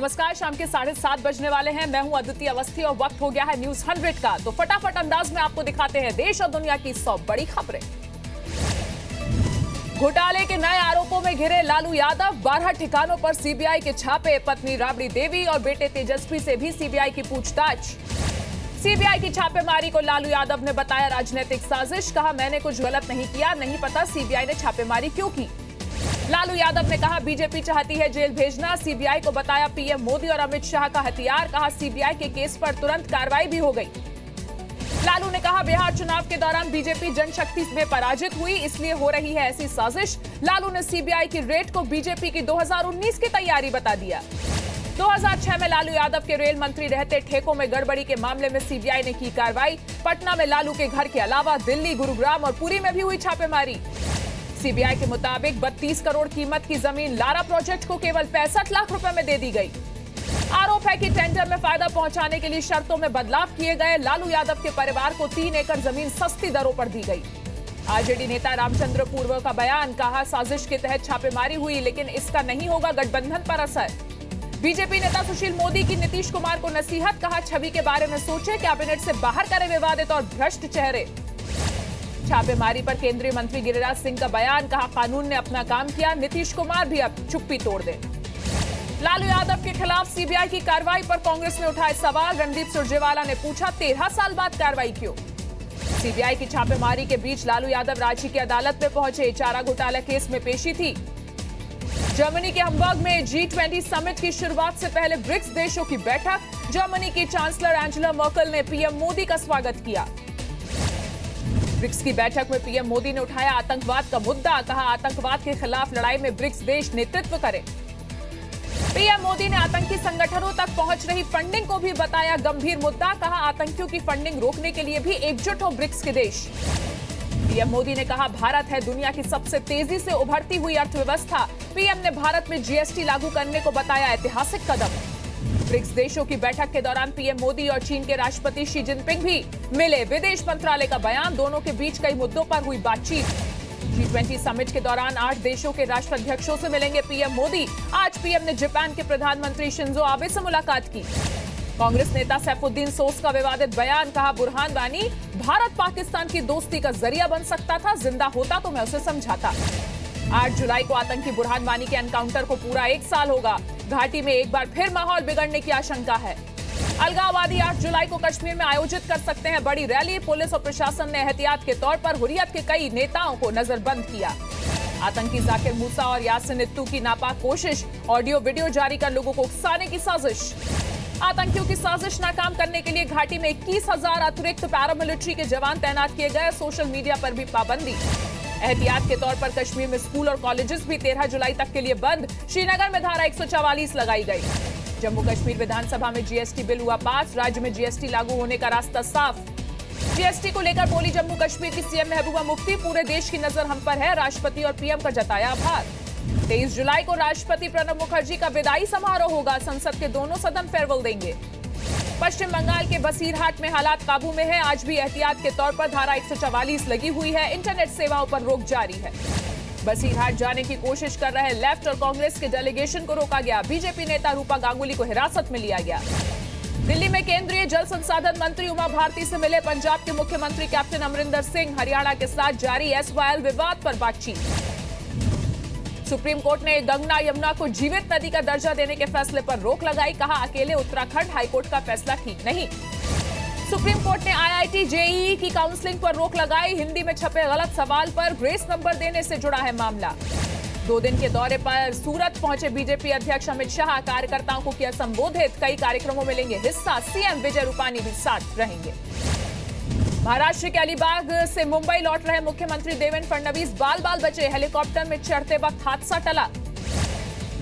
नमस्कार, शाम के 7:30 बजने वाले हैं। मैं हूं अदिति अवस्थी और वक्त हो गया है न्यूज 100 का। तो फटाफट अंदाज में आपको दिखाते हैं देश और दुनिया की 100 बड़ी खबरें। घोटाले के नए आरोपों में घिरे लालू यादव, 12 ठिकानों पर सीबीआई के छापे। पत्नी राबड़ी देवी और बेटे तेजस्वी से भी सीबीआई की पूछताछ। सीबीआई की छापेमारी को लालू यादव ने बताया राजनीतिक साजिश। कहा, मैंने कुछ गलत नहीं किया, नहीं पता सीबीआई ने छापेमारी क्यों की। लालू यादव ने कहा, बीजेपी चाहती है जेल भेजना। सीबीआई को बताया पीएम मोदी और अमित शाह का हथियार। कहा, सीबीआई के केस पर तुरंत कार्रवाई भी हो गई। लालू ने कहा, बिहार चुनाव के दौरान बीजेपी जनशक्ति में पराजित हुई, इसलिए हो रही है ऐसी साजिश। लालू ने सीबीआई की रेड को बीजेपी की 2019 की तैयारी बता दिया। 2006 में लालू यादव के रेल मंत्री रहते ठेकों में गड़बड़ी के मामले में सीबीआई ने की कार्रवाई। पटना में लालू के घर के अलावा दिल्ली, गुरुग्राम और पुरी में भी हुई छापेमारी। सीबीआई के मुताबिक 32 करोड़ कीमत की जमीन लारा प्रोजेक्ट को केवल 65 लाख रुपए में दे दी गई। आरोप है कि टेंडर में फायदा पहुंचाने के लिए शर्तों में बदलाव किए गए। लालू यादव के परिवार को 3 एकड़ जमीन सस्ती दरों पर दी गई। आरजेडी नेता रामचंद्र पूर्व का बयान। कहा, साजिश के तहत छापेमारी हुई, लेकिन इसका नहीं होगा गठबंधन पर असर। बीजेपी नेता सुशील मोदी की नीतीश कुमार को नसीहत। कहा, छवि के बारे में सोचे, कैबिनेट से बाहर करे विवादित और भ्रष्ट चेहरे। छापेमारी पर केंद्रीय मंत्री गिरिराज सिंह का बयान। कहा, कानून ने अपना काम किया, नीतीश कुमार भी अब चुप्पी तोड़ दे। लालू यादव के खिलाफ सीबीआई की कार्रवाई पर कांग्रेस ने उठाए सवाल। रणदीप सुरजेवाला ने पूछा, 13 साल बाद कार्रवाई क्यों। सीबीआई की छापेमारी के बीच लालू यादव रांची की अदालत में पहुंचे। चारा घोटाला केस में पेशी थी। जर्मनी के हम्बर्ग में G20 समिट की शुरुआत से पहले ब्रिक्स देशों की बैठक। जर्मनी की चांसलर एंजेला मर्केल ने पीएम मोदी का स्वागत किया। ब्रिक्स की बैठक में पीएम मोदी ने उठाया आतंकवाद का मुद्दा। कहा, आतंकवाद के खिलाफ लड़ाई में ब्रिक्स देश नेतृत्व करें। पीएम मोदी ने आतंकी संगठनों तक पहुंच रही फंडिंग को भी बताया गंभीर मुद्दा। कहा, आतंकियों की फंडिंग रोकने के लिए भी एकजुट हो ब्रिक्स के देश। पीएम मोदी ने कहा, भारत है दुनिया की सबसे तेजी से उभरती हुई अर्थव्यवस्था। पीएम ने भारत में जीएसटी लागू करने को बताया ऐतिहासिक कदम। ब्रिक्स देशों की बैठक के दौरान पीएम मोदी और चीन के राष्ट्रपति शी जिनपिंग भी मिले। विदेश मंत्रालय का बयान। दोनों के बीच कई मुद्दों पर हुई बातचीत। G20 समिट के दौरान 8 देशों के राष्ट्राध्यक्षों से मिलेंगे पीएम मोदी। आज पीएम ने जापान के प्रधानमंत्री शिंजो आबे से मुलाकात की। कांग्रेस नेता सैफुद्दीन सोस का विवादित बयान। कहा, बुरहान वानी भारत पाकिस्तान की दोस्ती का जरिया बन सकता था, जिंदा होता तो मैं उसे समझाता। 8 जुलाई को आतंकी बुरहान वानी के एनकाउंटर को पूरा 1 साल होगा। घाटी में एक बार फिर माहौल बिगड़ने की आशंका है। अलगाववादी 8 जुलाई को कश्मीर में आयोजित कर सकते हैं बड़ी रैली। पुलिस और प्रशासन ने एहतियात के तौर पर हुर्रियत के कई नेताओं को नजरबंद किया। आतंकी जाकिर मूसा और यासिन इत्तू की नापाक कोशिश। ऑडियो वीडियो जारी कर लोगों को उकसाने की साजिश। आतंकियों की साजिश नाकाम करने के लिए घाटी में 21,000 अतिरिक्त पैरामिलिट्री के जवान तैनात किए गए। सोशल मीडिया पर भी पाबंदी। एहतियात के तौर पर कश्मीर में स्कूल और कॉलेजेस भी 13 जुलाई तक के लिए बंद। श्रीनगर में धारा 144 लगाई गई। जम्मू कश्मीर विधानसभा में जीएसटी बिल हुआ पास। राज्य में जीएसटी लागू होने का रास्ता साफ। जीएसटी को लेकर बोली जम्मू कश्मीर की सीएम महबूबा मुफ्ती। पूरे देश की नजर हम पर है, राष्ट्रपति और पीएम का जताया आभार। 23 जुलाई को राष्ट्रपति प्रणब मुखर्जी का विदाई समारोह होगा। संसद के दोनों सदन फेयरवेल देंगे। पश्चिम बंगाल के बसीरहाट में हालात काबू में है। आज भी एहतियात के तौर पर धारा 144 लगी हुई है। इंटरनेट सेवाओं पर रोक जारी है। बसीरहाट जाने की कोशिश कर रहे लेफ्ट और कांग्रेस के डेलीगेशन को रोका गया। बीजेपी नेता रूपा गांगुली को हिरासत में लिया गया। दिल्ली में केंद्रीय जल संसाधन मंत्री उमा भारती से मिले पंजाब के मुख्यमंत्री कैप्टन अमरिंदर सिंह। हरियाणा के साथ जारी SYL विवाद पर बातचीत। सुप्रीम कोर्ट ने गंगा यमुना को जीवित नदी का दर्जा देने के फैसले पर रोक लगाई। कहा, अकेले उत्तराखंड हाईकोर्ट का फैसला ठीक नहीं। सुप्रीम कोर्ट ने IIT JEE की काउंसलिंग पर रोक लगाई। हिंदी में छपे गलत सवाल पर ग्रेस नंबर देने से जुड़ा है मामला। 2 दिन के दौरे पर सूरत पहुंचे बीजेपी अध्यक्ष अमित शाह। कार्यकर्ताओं को किया संबोधित। कई कार्यक्रमों में लेंगे हिस्सा। सीएम विजय रूपानी भी साथ रहेंगे। महाराष्ट्र के अलीबाग से मुंबई लौट रहे मुख्यमंत्री देवेंद्र फडणवीस बाल बाल बचे। हेलीकॉप्टर में चढ़ते वक्त हादसा टला।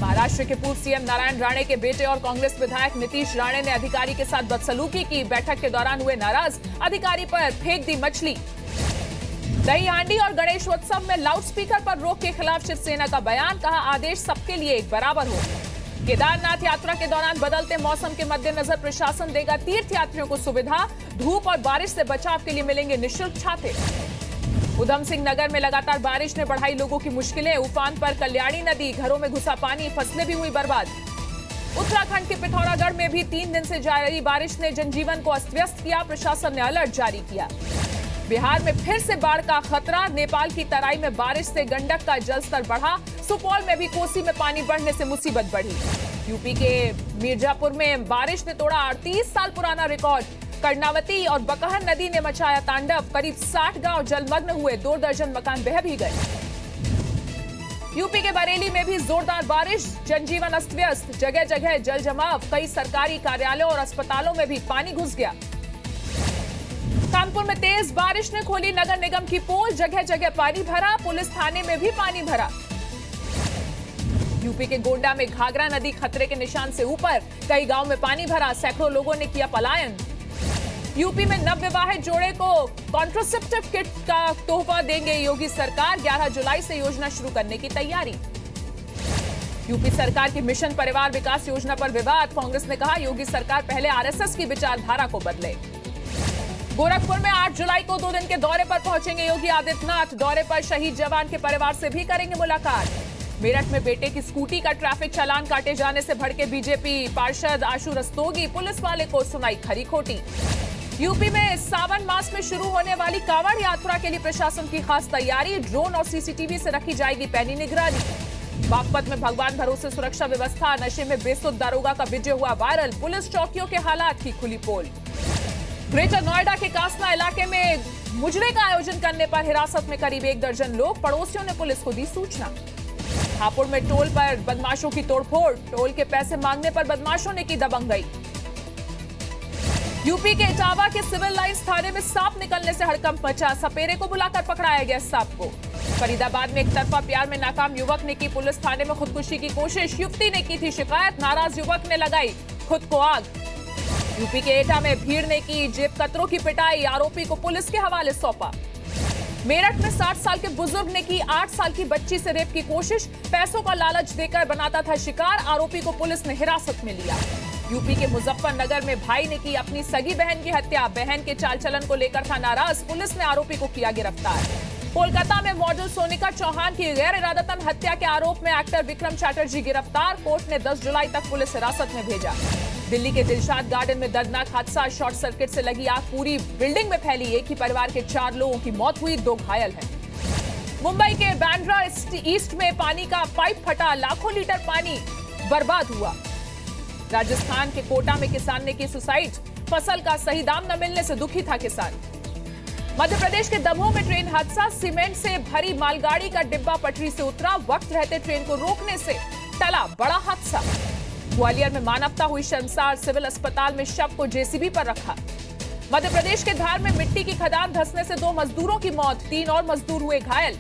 महाराष्ट्र के पूर्व सीएम नारायण राणे के बेटे और कांग्रेस विधायक नीतीश राणे ने अधिकारी के साथ बदसलूकी की। बैठक के दौरान हुए नाराज। अधिकारी पर फेंक दी मछली। दही हांडी और गणेशोत्सव में लाउडस्पीकर पर रोक के खिलाफ शिवसेना का बयान। कहा, आदेश सबके लिए एक बराबर हो। केदारनाथ यात्रा के दौरान बदलते मौसम के मद्देनजर प्रशासन देगा तीर्थ यात्रियों को सुविधा। धूप और बारिश से बचाव के लिए मिलेंगे निःशुल्क छाते। उधम सिंह नगर में लगातार बारिश ने बढ़ाई लोगों की मुश्किलें। उफान पर कल्याणी नदी। घरों में घुसा पानी। फसलें भी हुई बर्बाद। उत्तराखंड के पिथौरागढ़ में भी 3 दिन से जारी बारिश ने जनजीवन को अस्त व्यस्त किया। प्रशासन ने अलर्ट जारी किया। बिहार में फिर से बाढ़ का खतरा। नेपाल की तराई में बारिश से गंडक का जलस्तर बढ़ा। सुपौल में भी कोसी में पानी बढ़ने से मुसीबत बढ़ी। यूपी के मिर्जापुर में बारिश ने तोड़ा 38 साल पुराना रिकॉर्ड। कर्णावती और बकहन नदी ने मचाया तांडव। करीब 60 गांव जलमग्न हुए। 2 दर्जन मकान बह भी गए। यूपी के बरेली में भी जोरदार बारिश। जनजीवन अस्त व्यस्त। जगह जगह जल जमाव। कई सरकारी कार्यालयों और अस्पतालों में भी पानी घुस गया। कानपुर में तेज बारिश ने खोली नगर निगम की पोल। जगह जगह पानी भरा। पुलिस थाने में भी पानी भरा। यूपी के गोंडा में घाघरा नदी खतरे के निशान से ऊपर। कई गांव में पानी भरा। सैकड़ों लोगों ने किया पलायन। यूपी में नवविवाहित जोड़े को कॉन्ट्रासेप्टिव किट का तोहफा देंगे योगी सरकार। 11 जुलाई से योजना शुरू करने की तैयारी। यूपी सरकार की मिशन परिवार विकास योजना पर विवाद। कांग्रेस ने कहा योगी सरकार पहले आरएसएस की विचारधारा को बदले। गोरखपुर में 8 जुलाई को 2 दिन के दौरे पर पहुंचेंगे योगी आदित्यनाथ। दौरे पर शहीद जवान के परिवार से भी करेंगे मुलाकात। मेरठ में बेटे की स्कूटी का ट्रैफिक चालान काटे जाने से भड़के बीजेपी पार्षद आशु रस्तोगी। पुलिस वाले को सुनाई खरी खोटी। यूपी में सावन मास में शुरू होने वाली कांवड़ यात्रा के लिए प्रशासन की खास तैयारी। ड्रोन और सीसीटीवी से रखी जाएगी पैनी निगरानी। बागपत में भगवान भरोसे सुरक्षा व्यवस्था। नशे में बेसुध दारोगा का वीडियो हुआ वायरल। पुलिस चौकियों के हालात की खुली पोल। ग्रेटर नोएडा के कासना इलाके में मुजरे का आयोजन करने पर हिरासत में करीब 1 दर्जन लोग। पड़ोसियों ने पुलिस को दी सूचना। हापुड़ में टोल पर बदमाशों की तोड़फोड़। टोल के पैसे मांगने पर बदमाशों ने की दबंगई। यूपी के इटावा के सिविल लाइंस थाने में सांप निकलने से हड़कंप मचा। सपेरे को बुलाकर पकड़ाया गया सांप को। फरीदाबाद में एक तरफा प्यार में नाकाम युवक ने की पुलिस थाने में खुदकुशी की कोशिश। युवती ने की थी शिकायत। नाराज युवक ने लगाई खुद को आग। यूपी के एटा में भीड़ ने की जेब कतरों की पिटाई। आरोपी को पुलिस के हवाले सौंपा। मेरठ में 60 साल के बुजुर्ग ने की 8 साल की बच्ची से रेप की कोशिश। पैसों का लालच देकर बनाता था शिकार। आरोपी को पुलिस ने हिरासत में लिया। यूपी के मुजफ्फरनगर में भाई ने की अपनी सगी बहन की हत्या। बहन के चाल चलन को लेकर था नाराज। पुलिस ने आरोपी को किया गिरफ्तार। कोलकाता में मॉडल सोनिका चौहान की गैर इरादतन हत्या के आरोप में एक्टर विक्रम चैटर्जी गिरफ्तार। कोर्ट ने 10 जुलाई तक पुलिस हिरासत में भेजा। दिल्ली के दिलशाद गार्डन में दर्दनाक हादसा। शॉर्ट सर्किट से लगी आग पूरी बिल्डिंग में फैली। एक ही परिवार के 4 लोगों की मौत हुई। 2 घायल हैं। मुंबई के बांद्रा ईस्ट में पानी का पाइप फटा। लाखों लीटर पानी बर्बाद हुआ। राजस्थान के कोटा में किसान ने की सुसाइड। फसल का सही दाम न मिलने से दुखी था किसान। मध्य प्रदेश के दमोह में ट्रेन हादसा। सीमेंट से भरी मालगाड़ी का डिब्बा पटरी से उतरा। वक्त रहते ट्रेन को रोकने से टला बड़ा हादसा। ग्वालियर में मानवता हुई शर्मसार। सिविल अस्पताल में शव को जेसीबी पर रखा। मध्य प्रदेश के धार में मिट्टी की खदान धंसने से 2 मजदूरों की मौत। 3 और मजदूर हुए घायल।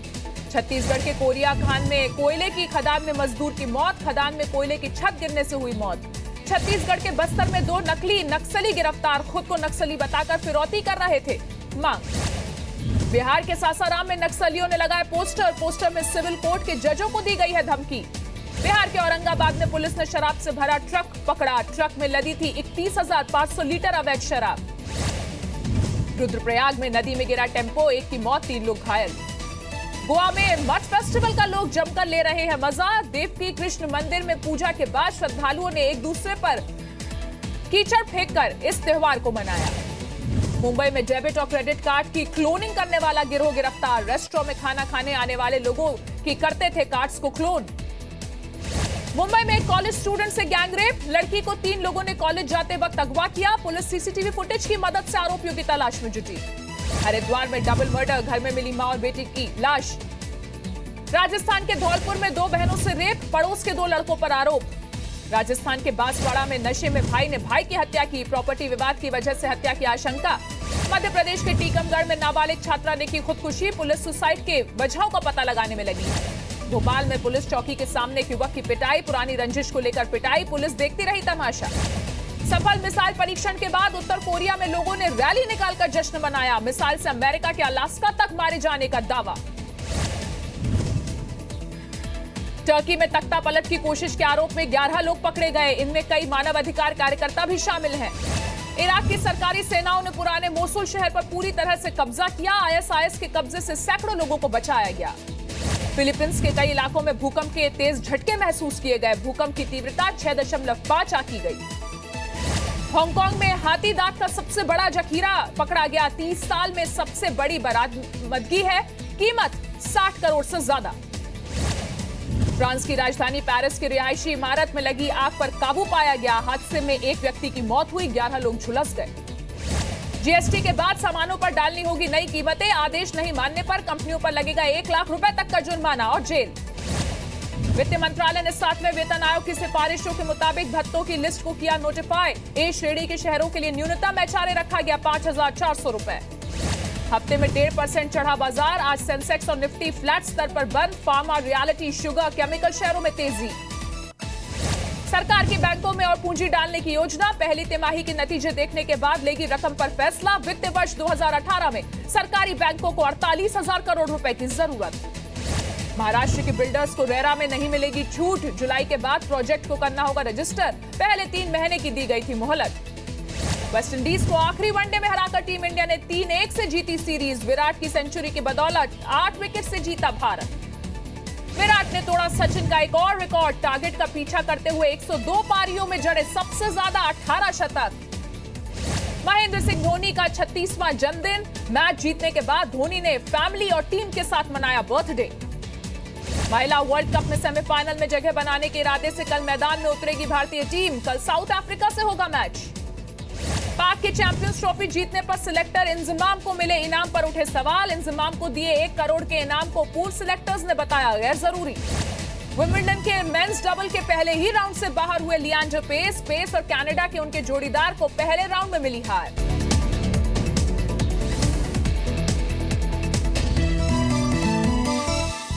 छत्तीसगढ़ के कोरिया खान में कोयले की खदान में मजदूर की मौत। खदान में कोयले की छत गिरने से हुई मौत। छत्तीसगढ़ के बस्तर में 2 नकली नक्सली गिरफ्तार। खुद को नक्सली बताकर फिरौती कर रहे थे मांग। बिहार के सासाराम में नक्सलियों ने लगाए पोस्टर। पोस्टर में सिविल कोर्ट के जजों को दी गई है धमकी। बिहार के औरंगाबाद में पुलिस ने शराब से भरा ट्रक पकड़ा। ट्रक में लदी थी 31,500 लीटर अवैध शराब। रुद्रप्रयाग में नदी में गिरा टेम्पो। 1 की मौत, 3 लोग घायल। गोवा में मठ फेस्टिवल का लोग जमकर ले रहे हैं मजा। देवकी कृष्ण मंदिर में पूजा के बाद श्रद्धालुओं ने एक दूसरे पर कीचड़ फेंककर इस त्योहार को मनाया। मुंबई में डेबिट और क्रेडिट कार्ड की क्लोनिंग करने वाला गिरोह गिरफ्तार। रेस्टोरेंट में खाना खाने आने वाले लोगों की करते थे कार्ड्स को क्लोन। मुंबई में एक कॉलेज स्टूडेंट से गैंगरेप। लड़की को 3 लोगों ने कॉलेज जाते वक्त अगवा किया। पुलिस सीसीटीवी फुटेज की मदद से आरोपियों की तलाश में जुटी। हरिद्वार में डबल मर्डर। घर में मिली मां और बेटी की लाश। राजस्थान के धौलपुर में 2 बहनों से रेप। पड़ोस के 2 लड़कों पर आरोप। राजस्थान के बांसवाड़ा में नशे में भाई ने भाई की हत्या की। प्रॉपर्टी विवाद की वजह से हत्या की आशंका। मध्य प्रदेश के टीकमगढ़ में नाबालिग छात्रा ने की खुदकुशी। पुलिस सुसाइड के वजहों का पता लगाने में लगी है। भोपाल में पुलिस चौकी के सामने एक युवक की पिटाई। पुरानी रंजिश को लेकर पिटाई। पुलिस देखती रही तमाशा। सफल मिसाइल परीक्षण के बाद उत्तर कोरिया में लोगों ने रैली निकालकर जश्न मनाया। मिसाइल से अमेरिका के अलास्का तक मारे जाने का दावा। टर्की में तख्ता पलट की कोशिश के आरोप में 11 लोग पकड़े गए। इनमें कई मानवाधिकार कार्यकर्ता भी शामिल हैं। इराक की सरकारी सेनाओं ने पुराने मोसुल शहर पर पूरी तरह से कब्जा किया। आईएसआईएस के कब्जे से सैकड़ों लोगों को बचाया गया। फिलीपींस के कई इलाकों में भूकंप के तेज झटके महसूस किए गए। भूकंप की तीव्रता 6.5 आंकी गई। हांगकांग में हाथी दांत का सबसे बड़ा जखीरा पकड़ा गया। 30 साल में सबसे बड़ी बरामदगी है। कीमत 60 करोड़ से ज्यादा। फ्रांस की राजधानी पेरिस की रिहायशी इमारत में लगी आग पर काबू पाया गया। हादसे में एक व्यक्ति की मौत हुई, 11 लोग झुलस गए। जीएसटी के बाद सामानों पर डालनी होगी नई कीमतें। आदेश नहीं मानने पर कंपनियों पर लगेगा 1 लाख रुपए तक का जुर्माना और जेल। वित्त मंत्रालय ने 7वें वेतन आयोग की सिफारिशों के मुताबिक भत्तों की लिस्ट को किया नोटिफाई। ए श्रेणी के शहरों के लिए न्यूनतम एचआरए रखा गया 5,400 रुपए। हफ्ते में 1.5% चढ़ा बाजार। आज सेंसेक्स और निफ्टी फ्लैट स्तर पर बंद। फार्मा, रियलिटी, शुगर, केमिकल शेयरों में तेजी। सरकार की बैंकों में और पूंजी डालने की योजना। पहली तिमाही के नतीजे देखने के बाद लेगी रकम पर फैसला। वित्त वर्ष 2018 में सरकारी बैंकों को 48,000 करोड़ रुपए की जरूरत। महाराष्ट्र के बिल्डर्स को रेरा में नहीं मिलेगी छूट। जुलाई के बाद प्रोजेक्ट को करना होगा रजिस्टर। पहले 3 महीने की दी गई थी मोहलत। वेस्टइंडीज को आखिरी वनडे में हराकर टीम इंडिया ने 3-1 से जीती सीरीज। विराट की सेंचुरी की बदौलत 8 विकेट से जीता भारत। विराट ने तोड़ा सचिन का एक और रिकॉर्ड। टारगेट का पीछा करते हुए 102 पारियों में जड़े सबसे ज्यादा 18 शतक। महेंद्र सिंह धोनी का 36वां जन्मदिन। मैच जीतने के बाद धोनी ने फैमिली और टीम के साथ मनाया बर्थडे। महिला वर्ल्ड कप में सेमीफाइनल में जगह बनाने के इरादे से कल मैदान में उतरेगी भारतीय टीम। कल साउथ अफ्रीका से होगा मैच। पाक के चैंपियंस ट्रॉफी जीतने पर सिलेक्टर इंजमाम को मिले इनाम पर उठे सवाल। इंजमाम को दिए 1 करोड़ के इनाम को पूर्व सिलेक्टर्स ने बताया गैर जरूरी। विंबलडन के मेंस डबल के पहले ही राउंड से बाहर हुए लिएंडर पेस और कनाडा के उनके जोड़ीदार को पहले राउंड में मिली हार।